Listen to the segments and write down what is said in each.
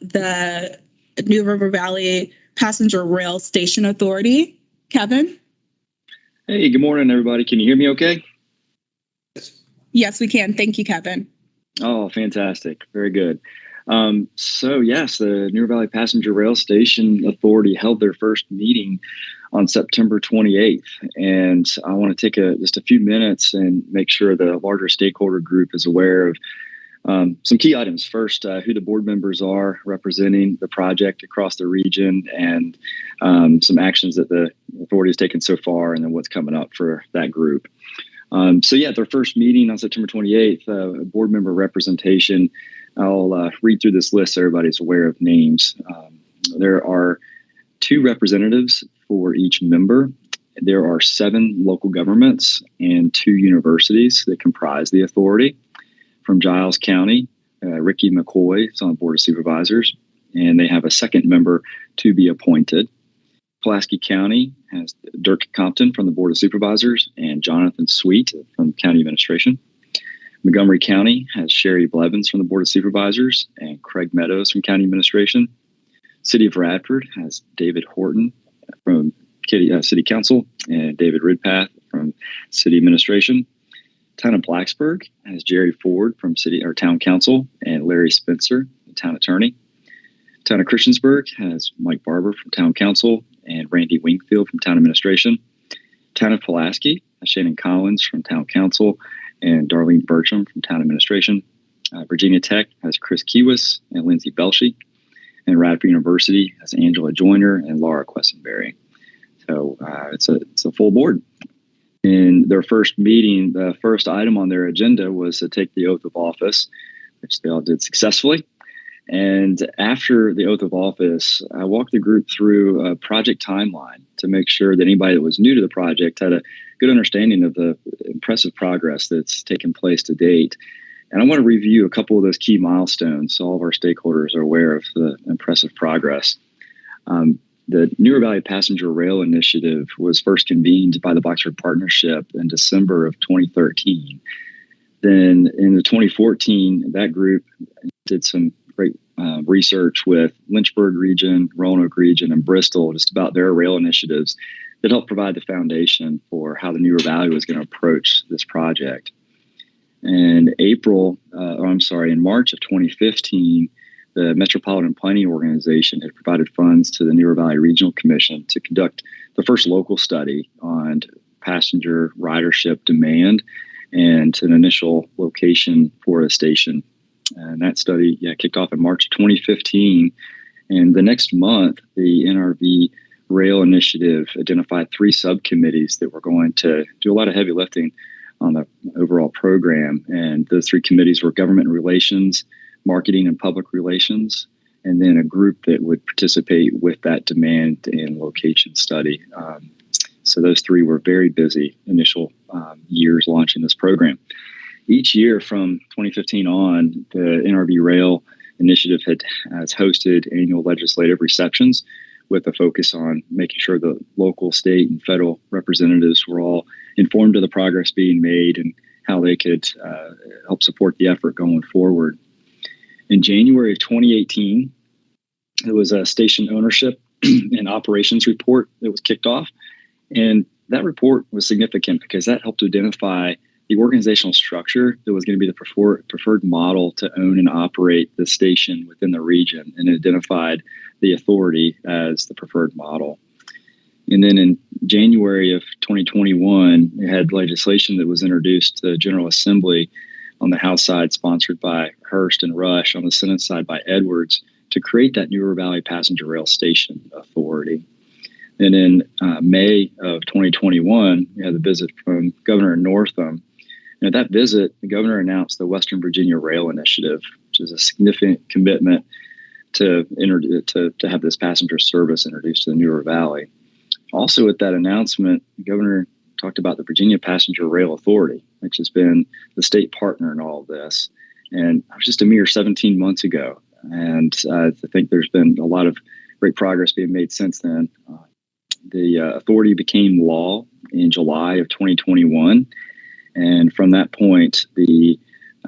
the New River Valley Passenger Rail Station Authority. Kevin? Hey, good morning, everybody. Can you hear me okay? Yes, we can. Thank you, Kevin. Oh, fantastic. Very good. So yes, the New River Valley Passenger Rail Station Authority held their first meeting on September 28th. And I want to take just a few minutes and make sure the larger stakeholder group is aware of some key items. First, who the board members are representing the project across the region, and some actions that the authority has taken so far, and then what's coming up for that group. So yeah, their first meeting on September 28th, board member representation. I'll read through this list so everybody's aware of names. There are 2 representatives for each member. There are 7 local governments and 2 universities that comprise the authority. From Giles County, Ricky McCoy is on the Board of Supervisors, and they have a second member to be appointed. Pulaski County has Dirk Compton from the Board of Supervisors and Jonathan Sweet from County Administration. Montgomery County has Sherry Blevins from the Board of Supervisors and Craig Meadows from County Administration. City of Radford has David Horton from City Council and David Ridpath from City Administration. Town of Blacksburg has Jerry Ford from Town Council and Larry Spencer, the Town Attorney. Town of Christiansburg has Mike Barber from Town Council and Randy Wingfield from Town Administration. Town of Pulaski has Shannon Collins from Town Council and Darlene Bertram from Town Administration. Virginia Tech has Chris Kiewis and Lindsay Belshie. And Radford University has Angela Joyner and Laura Questenberry. So it's a full board. In their first meeting, the first item on their agenda was to take the oath of office, which they all did successfully. And after the oath of office, I walked the group through a project timeline to make sure that anybody that was new to the project had a good understanding of the impressive progress that's taken place to date. And I want to review a couple of those key milestones so all of our stakeholders are aware of the impressive progress. The New River Valley Passenger Rail Initiative was first convened by the Blacksburg Partnership in December of 2013. Then in 2014, that group did some great research with Lynchburg region, Roanoke region, and Bristol, just about their rail initiatives that helped provide the foundation for how the New River Valley was going to approach this project. In March of 2015, the Metropolitan Planning Organization had provided funds to the New River Valley Regional Commission to conduct the first local study on passenger ridership demand and an initial location for a station. And that study kicked off in March of 2015. And the next month, the NRV Rail Initiative identified 3 subcommittees that were going to do a lot of heavy lifting on the overall program. And those 3 committees were government relations, marketing and public relations, and then a group that would participate with that demand and location study. So those 3 were very busy initial years launching this program. Each year from 2015 on, the NRV Rail Initiative has hosted annual legislative receptions with a focus on making sure the local, state, and federal representatives were all informed of the progress being made and how they could help support the effort going forward. In January of 2018, there was a station ownership and operations report that was kicked off. And that report was significant because that helped to identify the organizational structure that was going to be the preferred model to own and operate the station within the region, and identified the authority as the preferred model. And then in January of 2021, we had legislation that was introduced to the General Assembly on the House side, sponsored by Hurst and Rush, on the Senate side by Edwards, to create that New River Valley Passenger Rail Station Authority. And in May of 2021, we had the visit from Governor Northam. And at that visit, the governor announced the Western Virginia Rail Initiative, which is a significant commitment to have this passenger service introduced to the New River Valley. Also at that announcement, the governor talked about the Virginia Passenger Rail Authority, which has been the state partner in all of this. And it was just a mere 17 months ago. And I think there's been a lot of great progress being made since then. The authority became law in July of 2021. And from that point, the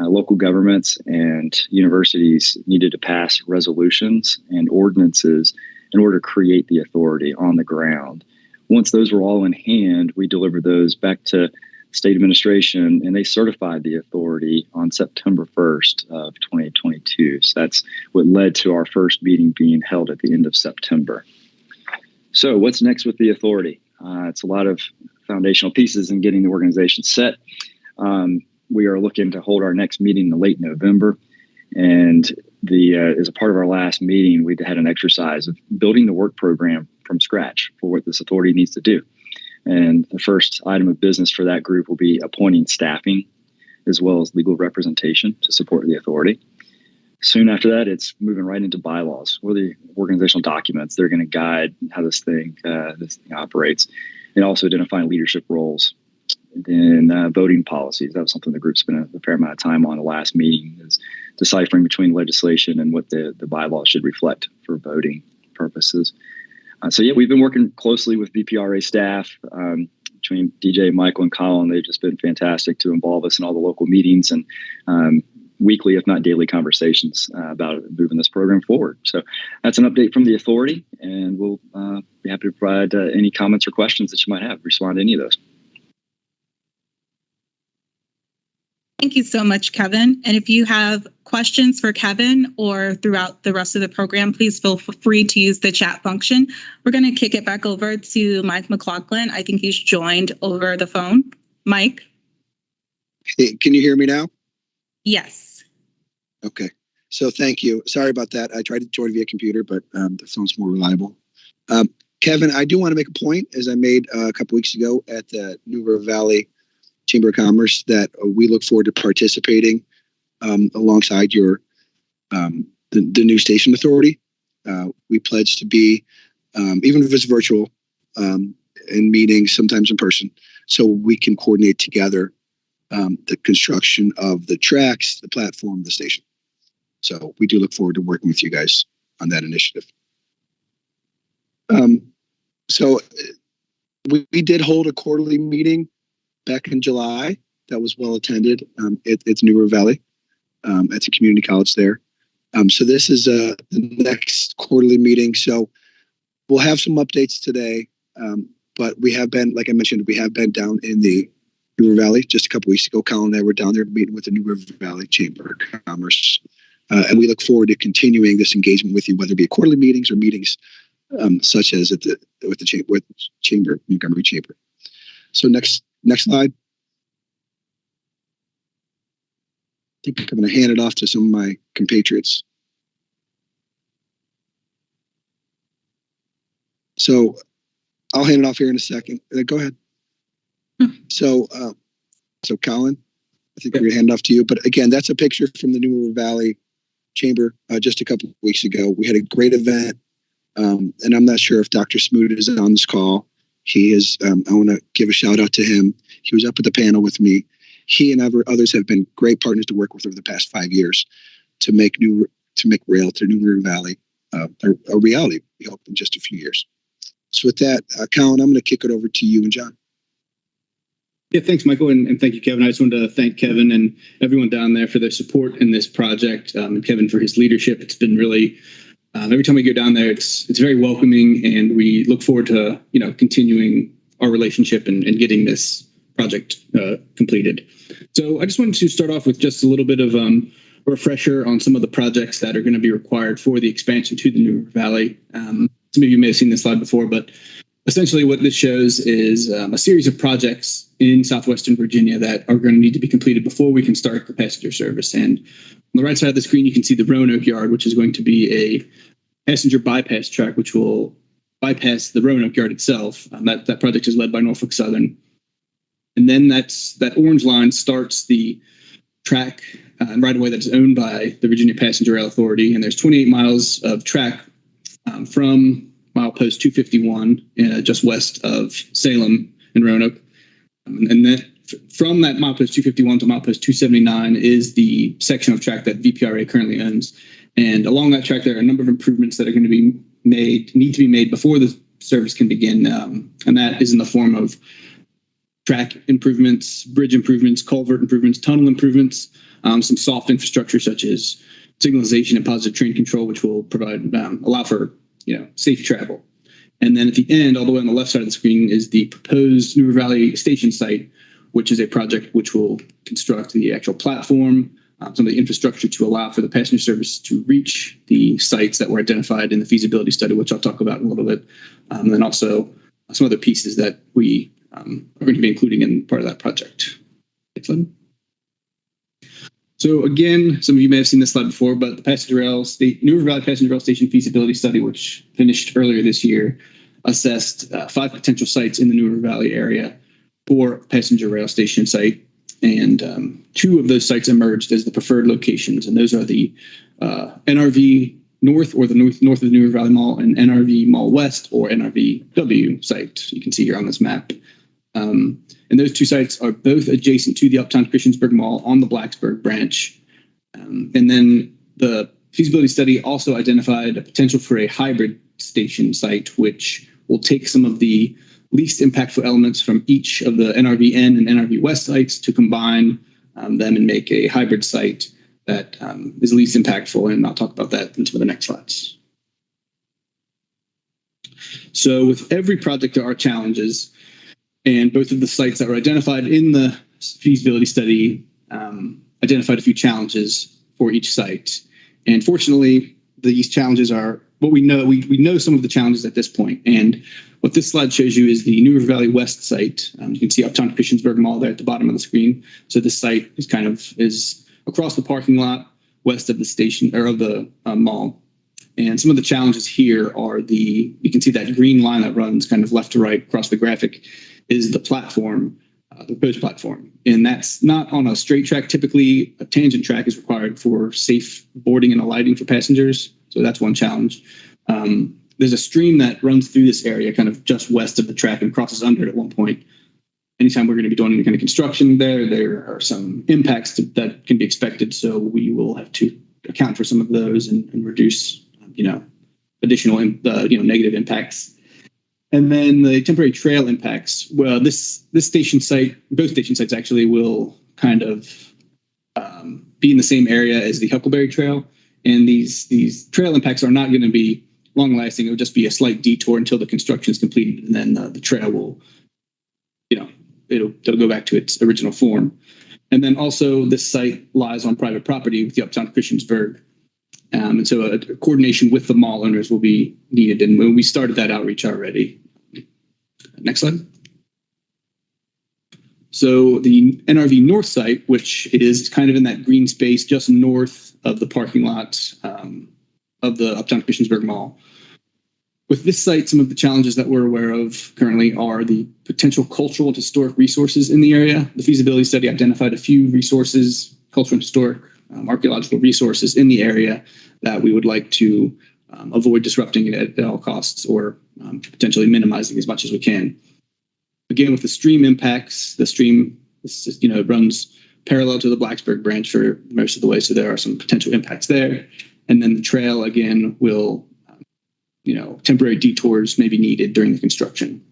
local governments and universities needed to pass resolutions and ordinances in order to create the authority on the ground. Once those were all in hand, we delivered those back to state administration, and they certified the authority on September 1st of 2022. So that's what led to our first meeting being held at the end of September. So what's next with the authority? It's a lot of foundational pieces in getting the organization set. We are looking to hold our next meeting in late November. And as a part of our last meeting, we had an exercise of building the work program from scratch for what this authority needs to do. And the first item of business for that group will be appointing staffing as well as legal representation to support the authority. Soon after that, it's moving right into bylaws or the organizational documents. They're going to guide how this thing operates, and also identifying leadership roles. Then voting policies. That was something the group spent a fair amount of time on the last meeting, is deciphering between legislation and what the bylaws should reflect for voting purposes. So we've been working closely with VPRA staff between DJ, Michael, and Colin. They've just been fantastic to involve us in all the local meetings and weekly, if not daily, conversations about moving this program forward. So that's an update from the authority, and we'll be happy to provide any comments or questions that you might have, respond to any of those. Thank you so much, Kevin. And if you have questions for Kevin or throughout the rest of the program, please feel free to use the chat function. We're going to kick it back over to Mike McLaughlin. I think he's joined over the phone. Mike? Hey, can you hear me now? Yes. Okay. So thank you. Sorry about that. I tried to join via computer, but the phone's more reliable. Kevin, I do want to make a point, as I made a couple weeks ago at the New River Valley Chamber of Commerce, that we look forward to participating alongside your the new station authority. We pledge to be, even if it's virtual, in meetings, sometimes in person, so we can coordinate together the construction of the tracks, the platform, the station. So we do look forward to working with you guys on that initiative. So we did hold a quarterly meeting back in July that was well attended. It's New River Valley at the community college there. So this is the next quarterly meeting. So we'll have some updates today, but we have been, like I mentioned, we have been down in the New River Valley just a couple weeks ago. Colin and I were down there meeting with the New River Valley Chamber of Commerce, and we look forward to continuing this engagement with you, whether it be quarterly meetings or meetings such as with the Chamber, Montgomery Chamber. So next slide. I think I'm going to hand it off to some of my compatriots. So I'll hand it off here in a second. Go ahead. So Colin, I think we're going to hand it off to you. But again, that's a picture from the New River Valley Chamber just a couple of weeks ago. We had a great event, and I'm not sure if Dr. Smoot is on this call. He is. I want to give a shout out to him. He was up at the panel with me. He and others have been great partners to work with over the past 5 years to make rail to New River Valley a reality. We hope in just a few years. So with that, Colin, I'm going to kick it over to you and John. Yeah, thanks, Michael, and thank you, Kevin. I just wanted to thank Kevin and everyone down there for their support in this project, and Kevin for his leadership. It's been really every time we go down there, it's very welcoming, and we look forward to continuing our relationship and getting this project completed. So I just wanted to start off with just a little bit of a refresher on some of the projects that are going to be required for the expansion to the New River Valley. Some of you may have seen this slide before, but essentially what this shows is a series of projects in southwestern Virginia that are going to need to be completed before we can start the passenger service. And on the right side of the screen, you can see the Roanoke Yard, which is going to be a passenger bypass track, which will bypass the Roanoke Yard itself. That project is led by Norfolk Southern. And then that orange line starts the track right away that's owned by the Virginia Passenger Rail Authority. And there's 28 miles of track from milepost 251 just west of Salem and Roanoke. And then from that milepost 251 to milepost 279 is the section of track that VPRA currently owns. And along that track, there are a number of improvements that are going to need to be made before the service can begin. And that is in the form of track improvements, bridge improvements, culvert improvements, tunnel improvements, some soft infrastructure such as signalization and positive train control, which will provide allow for safe travel. And then at the end, all the way on the left side of the screen, is the proposed New River Valley Station site, which is a project which will construct the actual platform, some of the infrastructure to allow for the passenger service to reach the sites that were identified in the feasibility study, which I'll talk about in a little bit. And then also some other pieces that we are going to be including in part of that project. Next slide. So again, some of you may have seen this slide before, but the New River Valley Passenger Rail Station feasibility study, which finished earlier this year, assessed 5 potential sites in the New River Valley area for passenger rail station site. And 2 of those sites emerged as the preferred locations. And those are the NRV North, or the north of the New River Valley Mall, and NRV Mall West, or NRVW site. You can see here on this map. And those 2 sites are both adjacent to the Uptown Christiansburg Mall on the Blacksburg branch. And then the feasibility study also identified a potential for a hybrid station site, which will take some of the least impactful elements from each of the NRVN and NRV West sites to combine them and make a hybrid site that is least impactful. And I'll talk about that in some of the next slides. So with every project, there are challenges. And both of the sites that were identified in the feasibility study identified a few challenges for each site. And fortunately, these challenges are what we know. We know some of the challenges at this point. And what this slide shows you is the New River Valley West site. You can see Uptown Christiansburg Mall there at the bottom of the screen. So this site is across the parking lot west of the station, or of the mall. And some of the challenges here are you can see that green line that runs kind of left to right across the graphic is the platform, the proposed platform. And that's not on a straight track. Typically, a tangent track is required for safe boarding and alighting for passengers. So that's one challenge. There's a stream that runs through this area kind of just west of the track and crosses under it at one point. Anytime we're going to be doing any kind of construction there are some impacts that can be expected. So we will have to account for some of those and reduce, additional, negative impacts. And then the temporary trail impacts. Well, this station site, both station sites actually, will kind of be in the same area as the Huckleberry Trail. And these trail impacts are not going to be long lasting. It will just be a slight detour until the construction is completed, and then the trail will, it'll go back to its original form. And then also, this site lies on private property with the Uptown Christiansburg. And so a coordination with the mall owners will be needed. And when we started that outreach already. Next slide. So the NRV North site, which is kind of in that green space just north of the parking lot of the Uptown Christiansburg Mall. With this site, some of the challenges that we're aware of currently are the potential cultural and historic resources in the area. The feasibility study identified a few resources, cultural and historic, archaeological resources in the area that we would like to avoid disrupting it at all costs, or potentially minimizing as much as we can. Again, with the stream impacts, the stream runs parallel to the Blacksburg branch for most of the way, so there are some potential impacts there. And then the trail, again, will, temporary detours may be needed during the construction.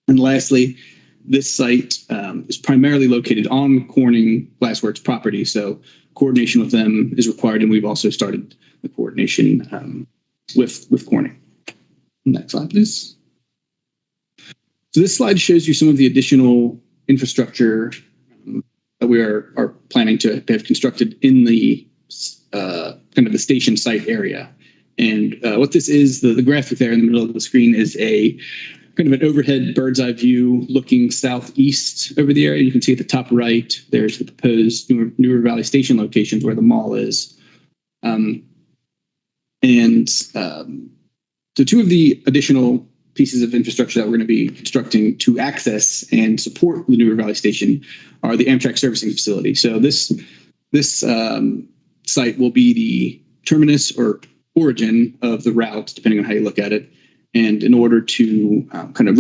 And lastly, this site is primarily located on Corning Glassworks property, so coordination with them is required, and we've also started the coordination with Corning. Next slide, please. So this slide shows you some of the additional infrastructure that we are planning to have constructed in the kind of the station site area. And what this is, the graphic there in the middle of the screen, is a kind of an overhead bird's eye view looking southeast over the area. You can see at the top right, there's the proposed New River Valley Station locations where the mall is. So 2 of the additional pieces of infrastructure that we're going to be constructing to access and support the New River Valley Station are the Amtrak servicing facility. So this site will be the terminus or origin of the route, depending on how you look at it. And in order to kind of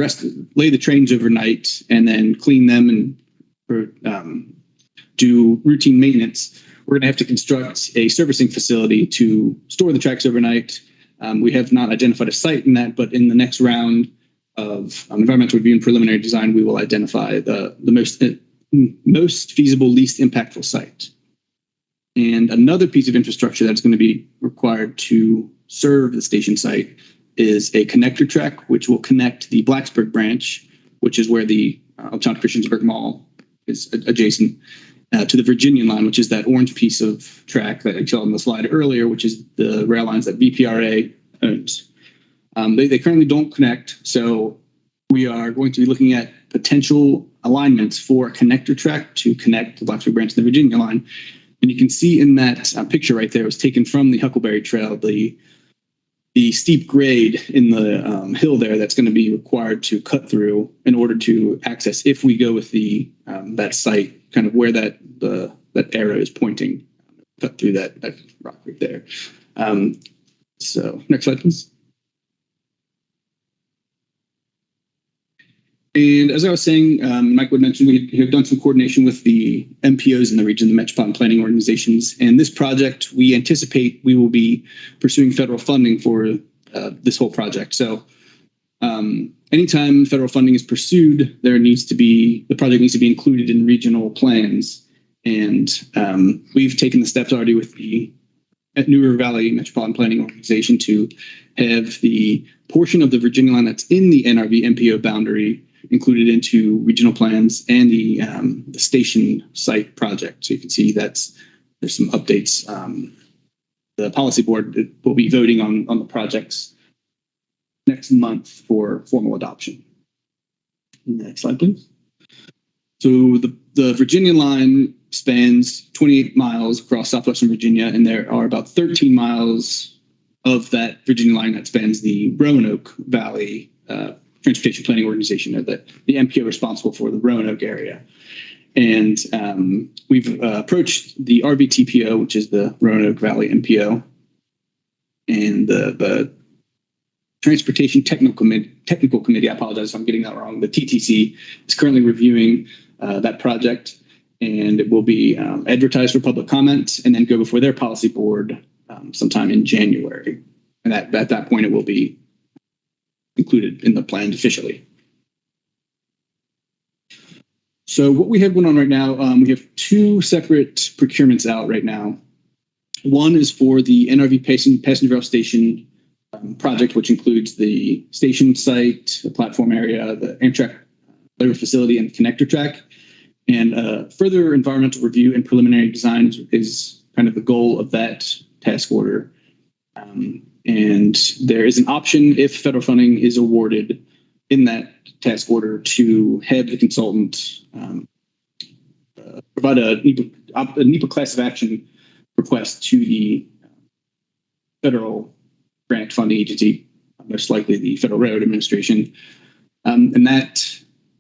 lay the trains overnight and then clean them and do routine maintenance, we're going to have to construct a servicing facility to store the tracks overnight. We have not identified a site in that, but in the next round, of environmental review and preliminary design, we will identify the most feasible, least impactful site. And another piece of infrastructure that's going to be required to serve the station site is a connector track, which will connect the Blacksburg branch, which is where the Uptown Christiansburg Mall is adjacent, to the Virginian line, which is that orange piece of track that I showed on the slide earlier, which is the rail lines that VPRA owns. They currently don't connect, so we are going to be looking at potential alignments for a connector track to connect the Blacksburg branch to the Virginia line. And you can see in that picture right there, it was taken from the Huckleberry Trail, the steep grade in the hill there that's going to be required to cut through in order to access, if we go with the that site, kind of where that arrow is pointing, cut through that rock right there. So next slide, please. And as I was saying, Mike would mention, we have done some coordination with the MPOs in the region, the Metropolitan Planning Organizations. And this project, we anticipate we will be pursuing federal funding for this whole project. So anytime federal funding is pursued, the project needs to be included in regional plans. And we've taken the steps already with at New River Valley Metropolitan Planning Organization to have the portion of the Virginia line that's in the NRV MPO boundary included into regional plans and the station site project. So you can see there's some updates. The policy board will be voting on the projects next month for formal adoption. Next slide, please. So the Virginia line spans 28 miles across southwestern Virginia, and there are about 13 miles of that Virginia line that spans the Roanoke Valley Transportation Planning Organization, or the MPO responsible for the Roanoke area. And we've approached the RVTPO, which is the Roanoke Valley MPO, and the Transportation Technical Committee, I apologize if I'm getting that wrong, the TTC, is currently reviewing that project, and it will be advertised for public comment and then go before their policy board sometime in January. And at that point, it will be included in the plan officially. So what we have going on right now, we have two separate procurements out right now. One is for the NRV passenger rail station project, which includes the station site, the platform area, the Amtrak labor facility, and connector track. And further environmental review and preliminary design is kind of the goal of that task order. And there is an option, if federal funding is awarded in that task order, to have the consultant provide a NEPA class of action request to the federal grant funding agency, most likely the Federal Railroad Administration. And that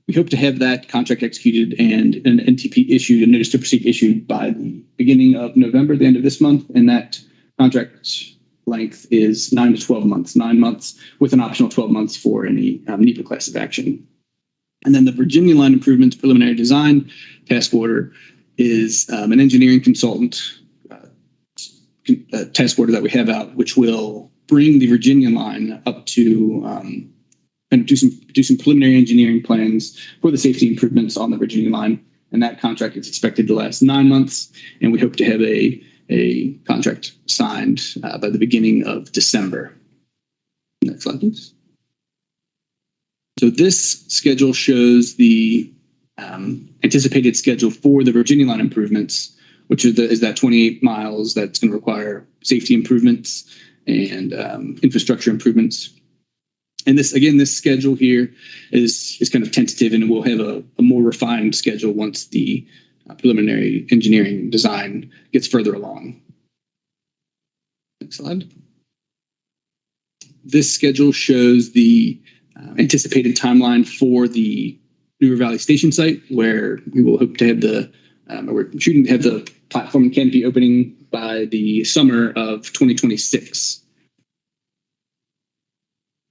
we hope to have that contract executed and an NTP issued, a notice to proceed issued by the beginning of November, the end of this month. And that contract length is 9 to 12 months, 9 months with an optional 12 months for any NEPA class of action. And then the Virginia line improvements preliminary design task order is an engineering consultant task order that we have out, which will bring the Virginia line up to and do some preliminary engineering plans for the safety improvements on the Virginia line. And that contract is expected to last 9 months, and we hope to have a contract signed by the beginning of December. Next slide, please. So this schedule shows the anticipated schedule for the Virginia line improvements, which is that 28 miles that's going to require safety improvements and infrastructure improvements. And this schedule here is kind of tentative, and we'll have a more refined schedule once the preliminary engineering design gets further along. Next slide. This schedule shows the anticipated timeline for the New River Valley Station site, where we will hope to have we're shooting to have the platform and canopy opening by the summer of 2026.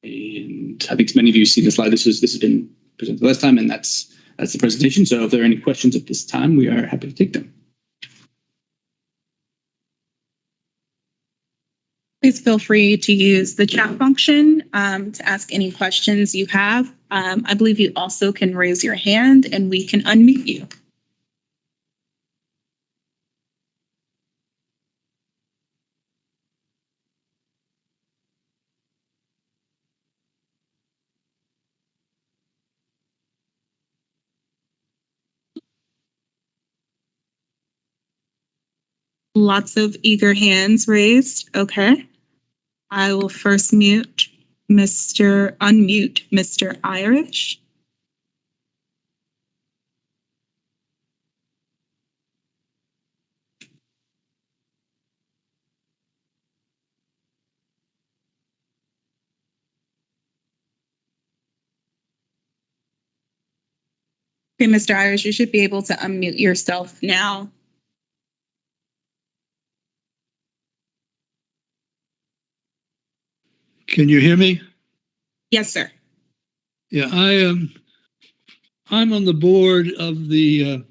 And I think many of you see the slide. This has been presented last time, and that's the presentation. So if there are any questions at this time, we are happy to take them. Please feel free to use the chat function to ask any questions you have. I believe you also can raise your hand and we can unmute you. Lots of eager hands raised. Okay. I will first unmute Mr. Irish. Okay, Mr. Irish, you should be able to unmute yourself now. Can you hear me? Yes, sir. Yeah, I'm on the board of the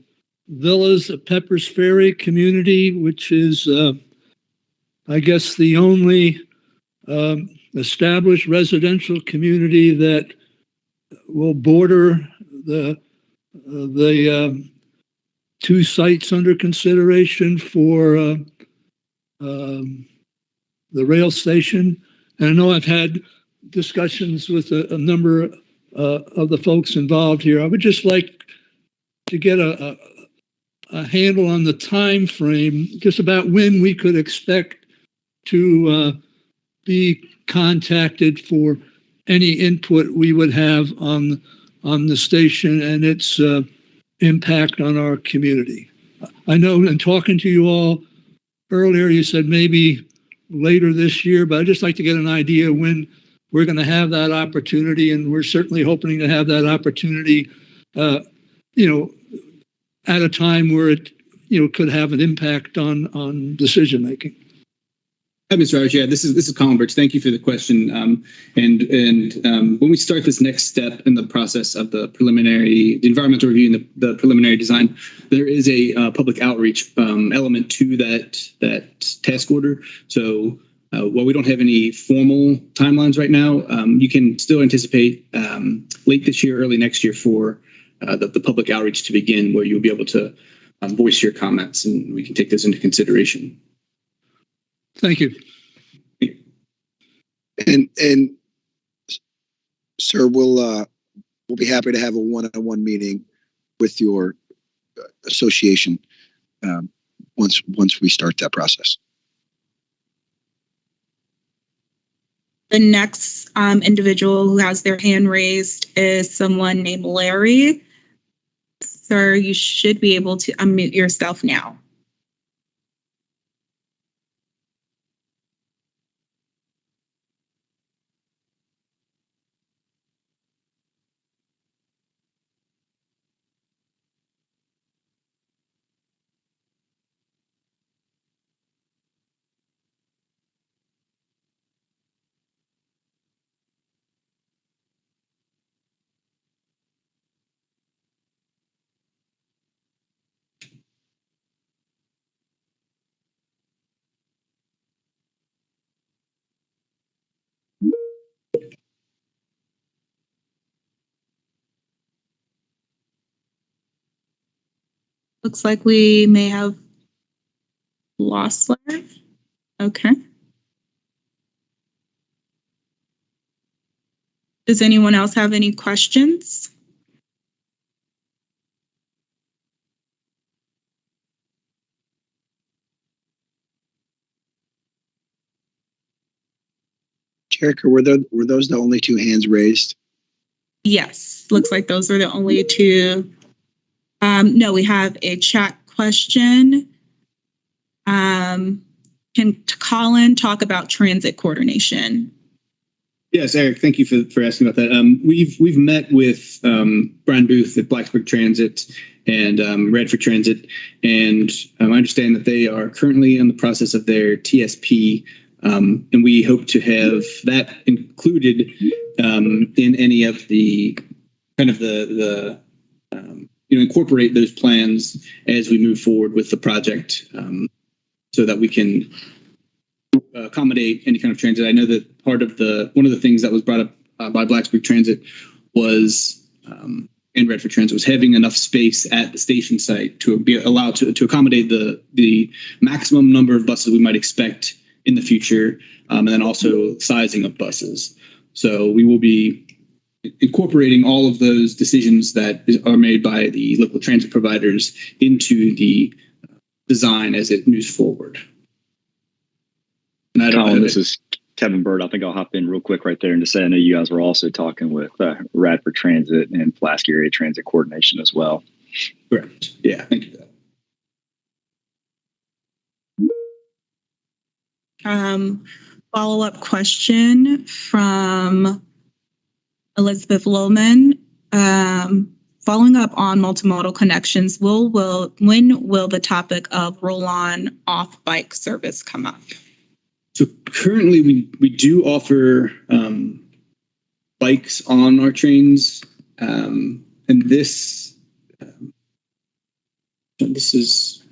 Villas at Pepper's Ferry community, which is, I guess, the only established residential community that will border the two sites under consideration for the rail station. And I know I've had discussions with a number of the folks involved here. I would just like to get a handle on the time frame, just about when we could expect to be contacted for any input we would have on the station and its impact on our community. I know in talking to you all earlier, you said maybe later this year, but I'd just like to get an idea when we're going to have that opportunity, and we're certainly hoping to have that opportunity, at a time where it, could have an impact on decision making. Hi, Mr. Irish. Yeah, this is Colin Birch. Thank you for the question. When we start this next step in the process of the environmental review and the preliminary design, there is a public outreach element to that task order. So while we don't have any formal timelines right now, you can still anticipate late this year, early next year for the public outreach to begin, where you'll be able to voice your comments, and we can take those into consideration. Thank you. And sir, we'll be happy to have a one-on-one meeting with your association once we start that process. The next individual who has their hand raised is someone named Larry. Sir, you should be able to unmute yourself now. Looks like we may have lost Larry. Okay. Does anyone else have any questions? Jerica, were those the only two hands raised? Yes, looks like those are the only two. No, we have a chat question. Can Colin talk about transit coordination? Yes, Eric, thank you for asking about that. We've met with Brian Booth at Blacksburg Transit and Redford Transit, and I understand that they are currently in the process of their TSP, and we hope to have that included in any of the kind of the incorporate those plans as we move forward with the project, so that we can accommodate any kind of transit. I know that one of the things that was brought up by Blacksburg Transit was in Redford Transit was having enough space at the station site to be allowed to accommodate the maximum number of buses we might expect in the future, and then also sizing of buses. So we will be incorporating all of those decisions that are made by the local transit providers into the design as it moves forward. And Colin, this is Kevin Bird. I think I'll hop in real quick right there and to say I know you guys were also talking with Radford Transit and Pulaski Area Transit Coordination as well. Correct. Yeah, thank you for that. Follow-up question from Elizabeth Lohman. Following up on multimodal connections, when will the topic of roll-on off bike service come up? So currently we do offer bikes on our trains, and this is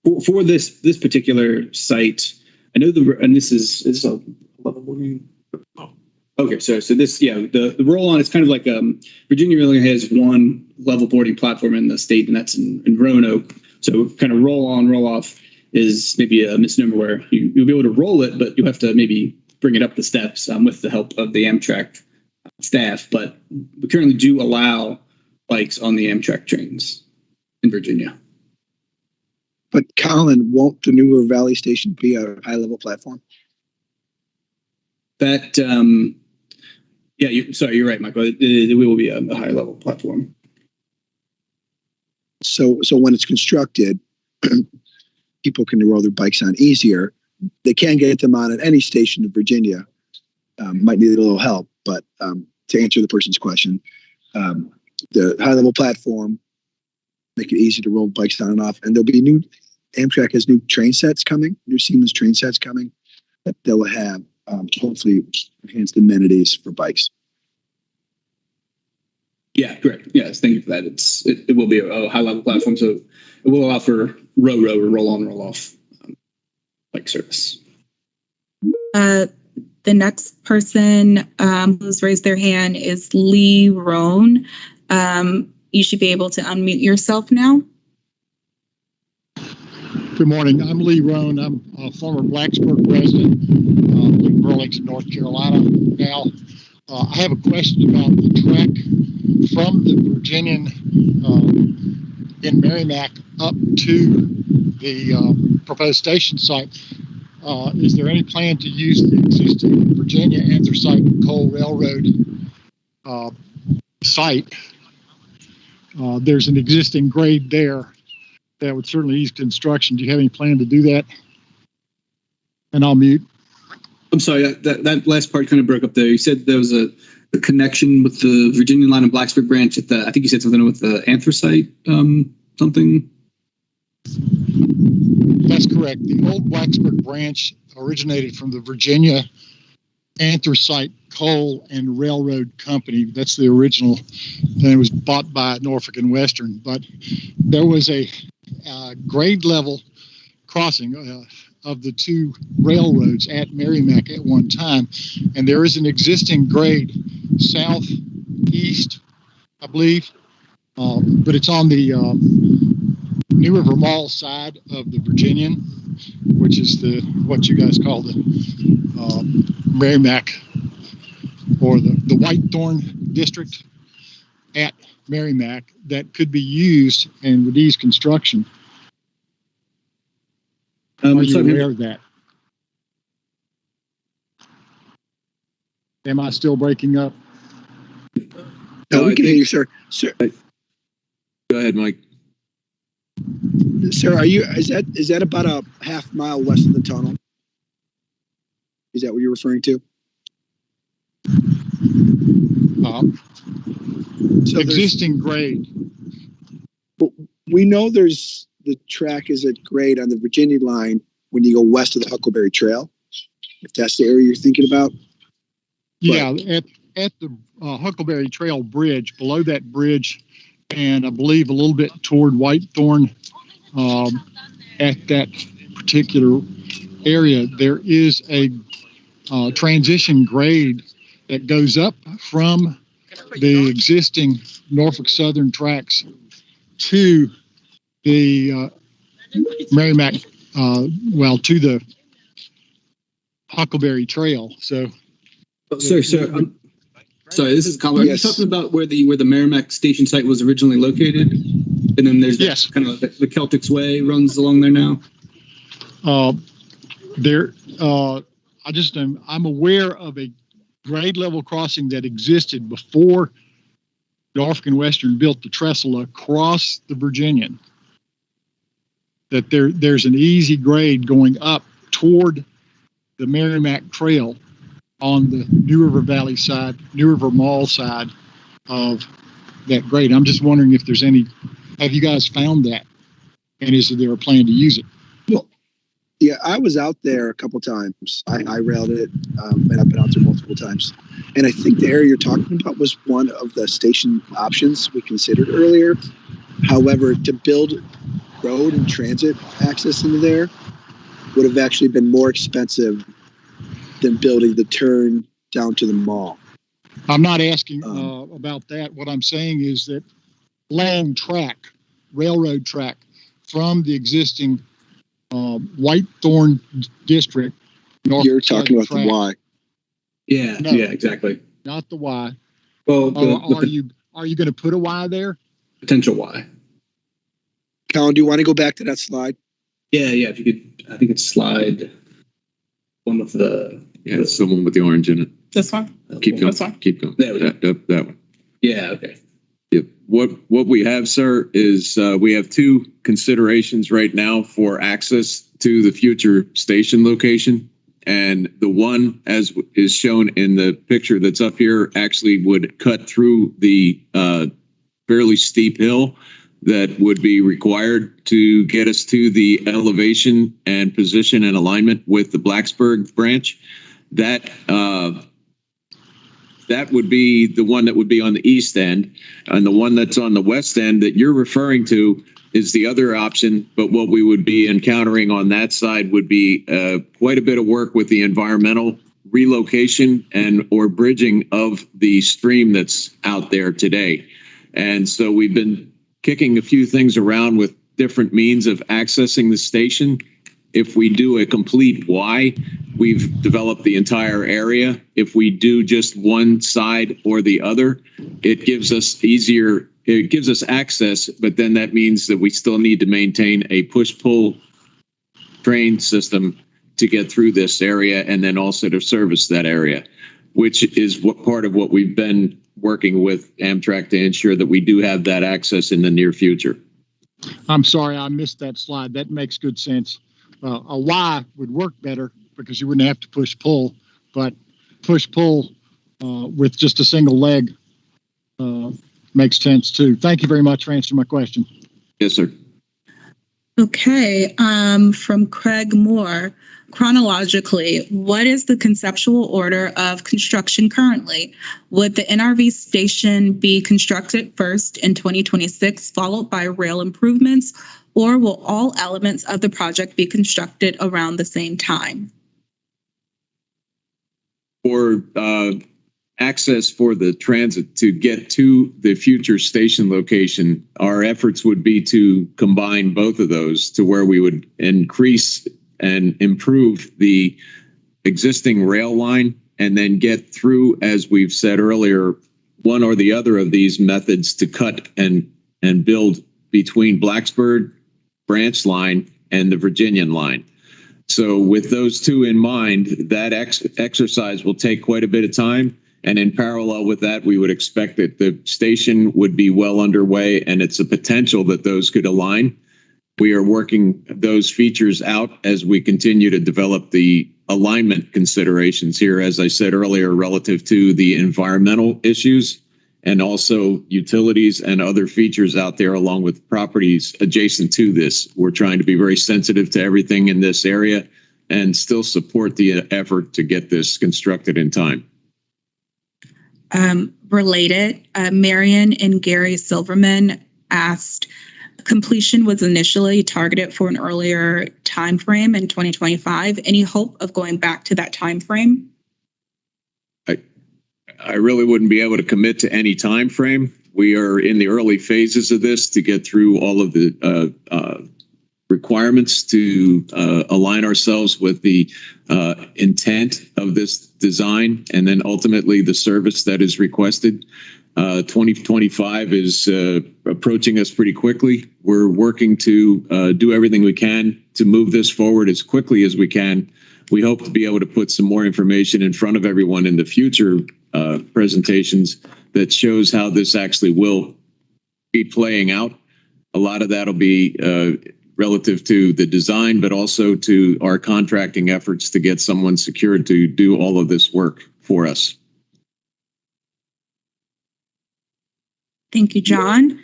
for this particular site. I know this is a level boarding. Oh, okay. So this, the roll-on is kind of like Virginia really has one level boarding platform in the state, and that's in Roanoke. So kind of roll on, roll off is maybe a misnomer where you'll be able to roll it, but you have to maybe bring it up the steps with the help of the Amtrak staff. But we currently do allow bikes on the Amtrak trains in Virginia. But Colin, won't the New River Valley station be a high-level platform? That, you're right, Michael. It will be a high-level platform. So when it's constructed, people can roll their bikes on easier. They can get them on at any station in Virginia. Might need a little help, but to answer the person's question, the high-level platform make it easy to roll bikes on and off. And there'll be Amtrak has new train sets coming, new seamless train sets coming that they'll have hopefully enhanced amenities for bikes. Yeah, correct. Yes, thank you for that. It will be a high-level platform, so it will allow for row or roll-on, roll-off bike service. The next person who's raised their hand is Lee Roan. You should be able to unmute yourself now. Good morning. I'm Lee Roan. I'm a former Blacksburg resident, live in Burlington, North Carolina now. I have a question about the trek from the Virginian in Merrimack up to the proposed station site. Is there any plan to use the existing Virginia Anthracite Coal Railroad site? There's an existing grade there that would certainly ease construction. Do you have any plan to do that? And I'll mute. I'm sorry, that last part kind of broke up there. You said there was a connection with the Virginian line and Blacksburg branch at I think you said something with the anthracite something. That's correct. The old Blacksburg branch originated from the Virginia Anthracite Coal and Railroad Company. That's the original. Then it was bought by Norfolk and Western. But there was a grade level crossing of the two railroads at Merrimack at one time. And there is an existing grade southeast, I believe, but it's on the New River Mall side of the Virginian, which is what you guys call the Merrimack or the Whitethorn district at Merrimack, that could be used and would ease construction. Are you aware of that? Am I still breaking up? No, we can hear you, sir. Sir, go ahead, Mike. Sir, is that about a half mile west of the tunnel? Is that what you're referring to? So existing grade. But we know the track is at grade on the Virginia line when you go west of the Huckleberry Trail, if that's the area you're thinking about. Yeah, at the Huckleberry Trail bridge, below that bridge, and I believe a little bit toward Whitethorn, at that particular area, there is a transition grade that goes up from the existing Norfolk Southern tracks to the Merrimack, to the Huckleberry Trail. So, Sorry, this is Colin. Yes. Are you talking about where the Merrimack station site was originally located? And then there's yes, kind of the Celtics Way runs along there now? I'm aware of a grade level crossing that existed before Norfolk and Western built the trestle across the Virginian. That there's an easy grade going up toward the Merrimack Trail on the New River Valley side, New River Mall side of that grade. I'm just wondering if there's have you guys found that? And is there a plan to use it? Well, yeah, I was out there a couple times. I railed it, and I've been out there multiple times. And I think the area you're talking about was one of the station options we considered earlier. However, to build road and transit access into there would have actually been more expensive than building the turn down to the mall. I'm not asking about that. What I'm saying is that laying railroad track from the existing Whitethorn district. You're talking about the Y. Yeah, No. yeah, exactly. Not the Y. Well, Are you going to put a Y there? potential Y. Colin, do you want to go back to that slide? Yeah, if you could, I think it's slide one of the. Yeah, it's the one with the orange in it. This one? Keep going. This one? Keep going. There we go. That one. Yeah, okay. Yep. What we have, sir, is we have two considerations right now for access to the future station location. And the one, as is shown in the picture that's up here, actually would cut through the fairly steep hill that would be required to get us to the elevation and position and alignment with the Blacksburg branch. That would be the one that would be on the east end, and the one that's on the west end that you're referring to is the other option. But what we would be encountering on that side would be quite a bit of work with the environmental relocation and or bridging of the stream that's out there today. And so we've been kicking a few things around with different means of accessing the station. If we do a complete Y, we've developed the entire area. If we do just one side or the other, it gives us access, but then that means that we still need to maintain a push-pull train system to get through this area and then also to service that area, which is what part of what we've been working with Amtrak to ensure that we do have that access in the near future. I'm sorry, I missed that slide. That makes good sense. A Y would work better because you wouldn't have to push-pull, but push-pull with just a single leg makes sense too. Thank you very much for answering my question. Yes, sir. Okay, from Craig Moore, chronologically, what is the conceptual order of construction currently? Would the NRV station be constructed first in 2026, followed by rail improvements, or will all elements of the project be constructed around the same time? For access for the transit to get to the future station location, our efforts would be to combine both of those to where we would increase and improve the existing rail line and then get through, as we've said earlier, one or the other of these methods to cut and build between Blacksburg branch line and the Virginian line. So with those two in mind, that exercise will take quite a bit of time. And in parallel with that, we would expect that the station would be well underway, and it's a potential that those could align. We are working those features out as we continue to develop the alignment considerations here, as I said earlier, relative to the environmental issues and also utilities and other features out there along with properties adjacent to this. We're trying to be very sensitive to everything in this area and still support the effort to get this constructed in time. Related, Marion and Gary Silverman asked, completion was initially targeted for an earlier time frame in 2025. Any hope of going back to that time frame? I really wouldn't be able to commit to any time frame. We are in the early phases of this to get through all of the requirements to align ourselves with the intent of this design and then ultimately the service that is requested. 2025 is approaching us pretty quickly. We're working to do everything we can to move this forward as quickly as we can. We hope to be able to put some more information in front of everyone in the future presentations that shows how this actually will be playing out. A lot of that will be relative to the design, but also to our contracting efforts to get someone secured to do all of this work for us. Thank you, John.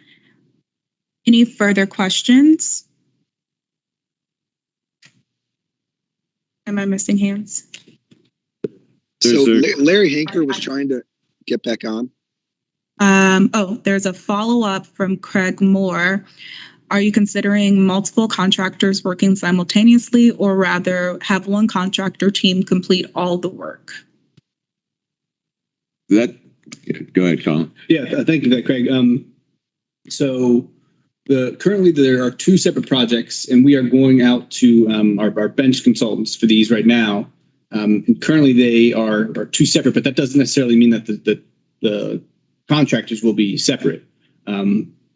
Any further questions? Am I missing hands? So Larry Hanker was trying to get back on. There's a follow-up from Craig Moore. Are you considering multiple contractors working simultaneously, or rather have one contractor team complete all the work? Go ahead, Colin. Yeah, thank you for that, Craig. So currently there are two separate projects, and we are going out to our bench consultants for these right now. And currently they are two separate, but that doesn't necessarily mean that the contractors will be separate.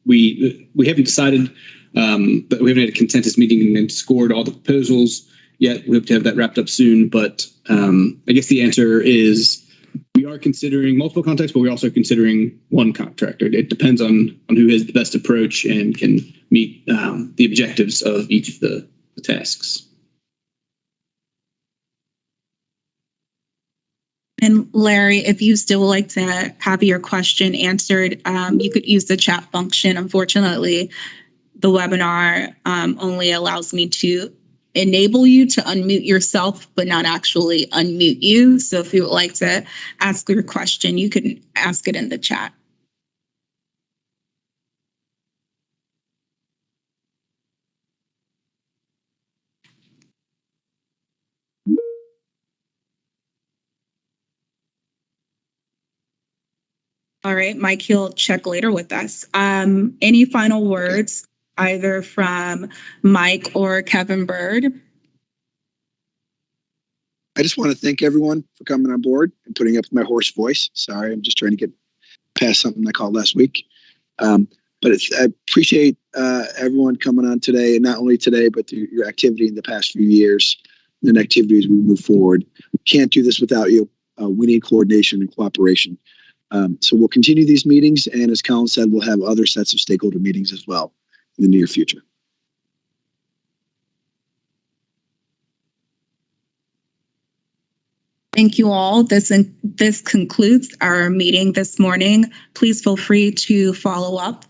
We haven't decided that we haven't had a consensus meeting and scored all the proposals yet. We hope to have that wrapped up soon. But I guess the answer is we are considering multiple contracts, but we're also considering one contractor. It depends on who has the best approach and can meet the objectives of each of the tasks. And Larry, if you still would like to have your question answered, you could use the chat function. Unfortunately, the webinar only allows me to enable you to unmute yourself, but not actually unmute you. So if you would like to ask your question, you can ask it in the chat. All right, Mike, he'll check later with us. Any final words, either from Mike or Kevin Bird? I just want to thank everyone for coming on board and putting up with my hoarse voice. Sorry, I'm just trying to get past something I called last week. But I appreciate everyone coming on today, and not only today, but through your activity in the past few years and activities we move forward. We can't do this without you. We need coordination and cooperation. So we'll continue these meetings, and as Colin said, we'll have other sets of stakeholder meetings as well in the near future. Thank you all. This concludes our meeting this morning. Please feel free to follow up.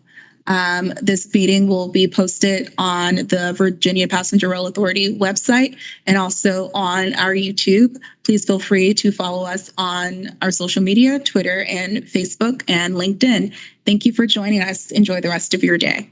This meeting will be posted on the Virginia Passenger Rail Authority website and also on our YouTube. Please feel free to follow us on our social media, Twitter and Facebook and LinkedIn. Thank you for joining us. Enjoy the rest of your day.